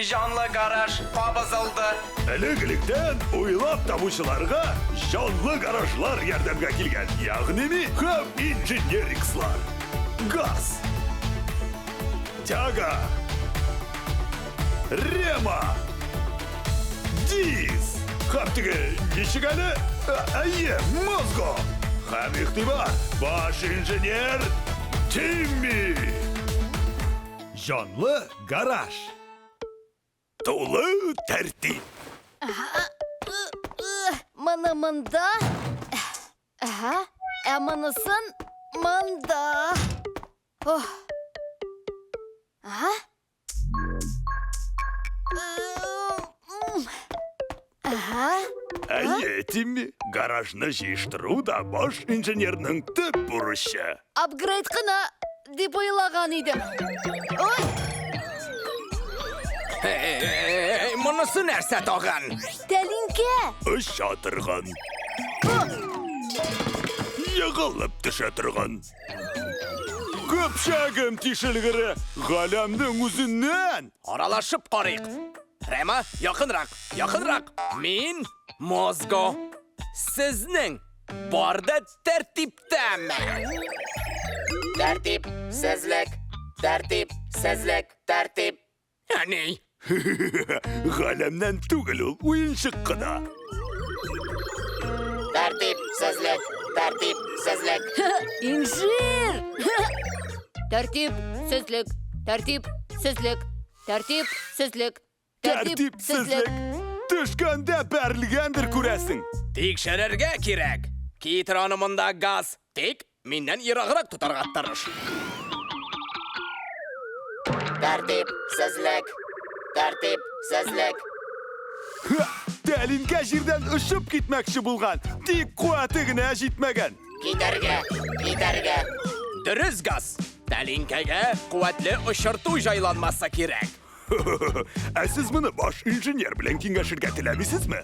Жанлы гараж кабызылды. Элек-электен уйлап табучыларга жанлы гаражлар ярдәмгә килгән. Ягъни һәм инженерикслар. Газ. Тяга. Рема. Диз. Һәм теге ничек әле? Әйе, мозго. Һәм игътибар. Баш инженер Тимми. Жанлы гараж. Тулы тәртип. Мыны мында. Монысын мында. Әйе, Тимми, гаражны җыештыру да баш инженерның төп бурычы. Апгрейд кына дип уйлаган идем. Монысы нәрсә тагын? Тәлинкә. Оча торган. Егылып төшә торган. Көпчәгем тишелгере галәмнең үзеннән. Аралашып карыйк. Рема, якынрак, якынрак. Мин Мозго. Сезнең барда тәртиптәме? Тәртип, сезлек, тәртип, сезлек, тәртип. Әни. Галәмнән түгел ул, уенчык кына. Тәртип, сезлек, тәртип, сезлек. Инжир. Тәртип, сезлек, тәртип, сезлек, тәртип, сезлек, Тәртип сезлек. Төшкәндә бәрелгәндер күрәсең. Тикшерергә кирәк. Китер аны монда газ. Тик миннән ераграк тотарга тырыш. Тәртип, сезлек, тәртип, сезлек. Тәлинкә җирдән очып китмәкче булган, тик куәте генә җитмәгән. Китәргә, китәргә. Дөрес газ. Тәлинкәгә куәтле очырту җайланмасы кирәк. Ә сез моны баш инженер белән киңәшергә теләмисезме?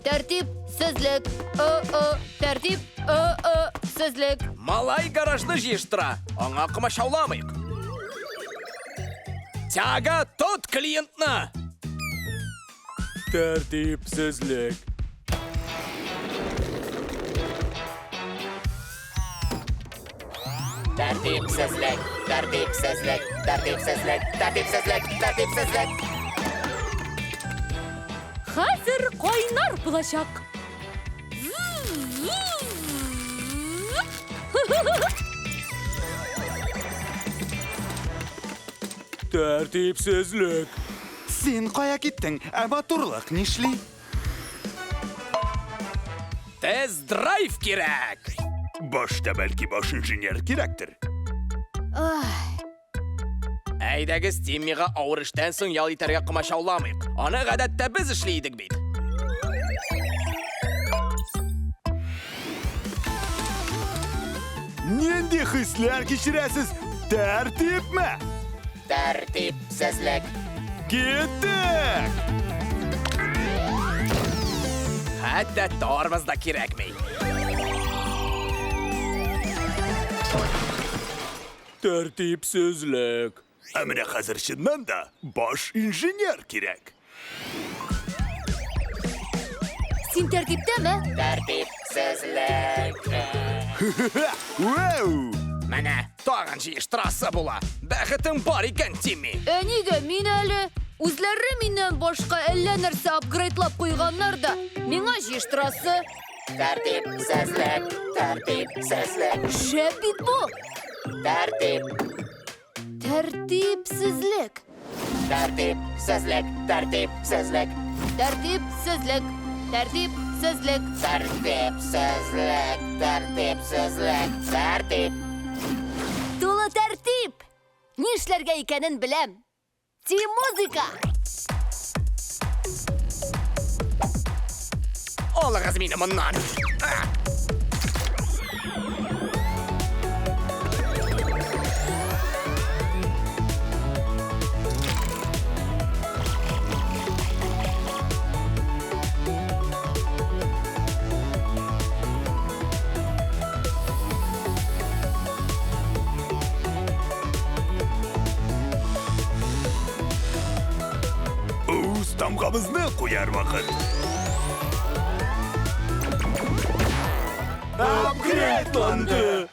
Тәртип, сезлек, тәртип, сезлек. Малай гаражны җыештыра. Аңа комачауламыйк. Тяга, тот клиентны. Тәртип сезлек. Тәртип, сезлек, тәртип, сезлек, тәртип, сезлек, тәртип, сезлек, тәртип, сезлек. Хәзер кайнар булачак. Тәртипсезлек. Син кая киттең? Ә матурлык нишли? Тест-драйв кирәк. Башта бәлки баш инженер кирәктер. Әйдәгез Тиммига авыр эштән соң ял итәргә комачауламыйк. Аны гадәттә без эшлидек бит. Нинди хисләр кичерәсез? Тәртипме? Тәртип, сезлек. Киттек! Хәтта тормоз да кирәкми. Тәртипсезлек. Ә менә хәзер чыннан да баш инженер кирәк. Син тәртиптәме? Тәртип, сезлек. Вау! Менә, тагын җыештырасы була. Бәхетең бар икән, Тимми. Нигә мин әле? Үзләре миннән башка әллә нәрсә апгрейдлап куйганнар да. Миңа җыештырасы. Тәртип, сезлек, тәртип, сезлек. Шәп бит бу. Тәртип, Тәртипсезлек. тәртип, сезлек, тәртип, сезлек. Тәртип, сезлек. Тәртип, сезлек. Тәртип, сезлек, тәртип, сезлек, тәртип. Тулы тәртип. Нишләргә икәнен беләм. Музыка. Алыгыз мине моннан. Damgamızны koyar vakit. Upgrade'landı.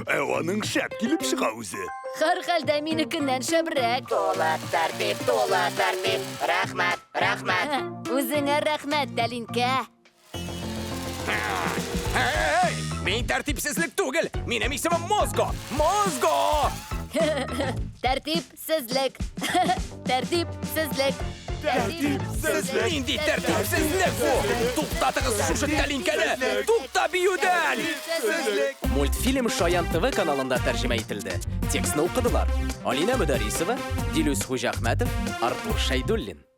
Evanın şep gelip çıka uzi. Har halda menikinden şabrek. To'la tartib, rahmat. O'zingga rahmat, Dalinka. Hey! Men tartibsizlik tug'il. Mening ismim Mozgo. Mozgo! Tartibsizlik. Tartibsizlik. Nindi tartibsizlik bu? To'xtatыңыз шушы Dalinkani. To'xta biyudan. Мультфильм Шаян ТВ каналында тәрҗемә ителде. Текстны укыдылар: Алина Мөдәрисова, Дилүс Хуҗахмәтов, Артур Шәйдуллин.